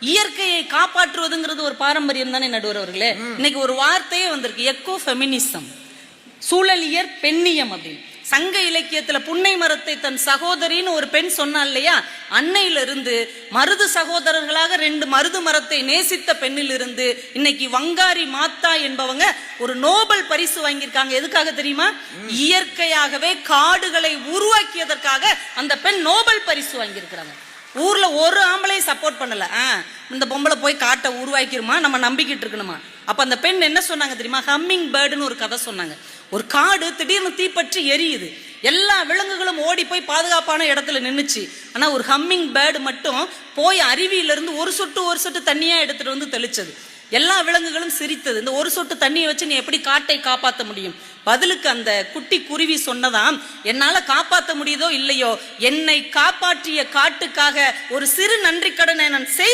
இயற்கையை காப்பாற்றுவதுங்கிறது ஒரு பாரம்பரியம் தானே நடுவர் அவர்களே. இன்னைக்கு ஒரு வார்த்தையே வந்திருக்கு, எக்கோ ஃபெமினிசம், சூழலியற் பெண்ணியம் அப்படின்னு. சங்க இலக்கியத்துல புன்னை மரத்தை தன் சகோதரின்னு ஒரு பெண் சொன்னா இல்லையா, அன்னையிலிருந்து மருது சகோதரர்களாக 2 மருது மரத்தை நேசித்த பெண்ணிலிருந்து இன்னைக்கு வங்காரி மாத்தா என்பவங்க ஒரு நோபல் பரிசு வாங்கியிருக்காங்க. எதுக்காக தெரியுமா? இயற்கையாகவே காடுகளை உருவாக்கியதற்காக அந்த பெண் நோபல் பரிசு வாங்கியிருக்கிறாங்க. ஊர்ல ஒரு ஆம்பளையும் சப்போர்ட் பண்ணல. இந்த பொம்பளை போய் காட்டை உருவாக்கிருமா, நம்ம நம்பிக்கிட்டு இருக்கணுமா? அப்ப அந்த பெண் என்ன சொன்னாங்க தெரியுமா? ஹம்மிங் பேர்டுன்னு ஒரு கதை சொன்னாங்க. ஒரு காடு திடீர்னு தீப்பற்றி எரியுது, எல்லா விலங்குகளும் ஓடி போய் பாதுகாப்பான இடத்துல நின்னுச்சு. ஆனா ஒரு ஹம்மிங் பேர்டு மட்டும் போய் அருவியிலிருந்து ஒரு சொட்டு தண்ணியா எடுத்துட்டு வந்து தெளிச்சது. எல்லா விலங்குகளும் சிரித்தது. இந்த ஒரு சொட்டு தண்ணியை வச்சு நீ எப்படி காட்டை காப்பாற்ற முடியும்? பதிலுக்கு அந்த குட்டி குருவி சொன்னதாம், என்னால காப்பாற்ற முடியுதோ இல்லையோ, என்னை காப்பாற்றிய காட்டுக்காக ஒரு சிறு நன்றி கடனை நான் செய்து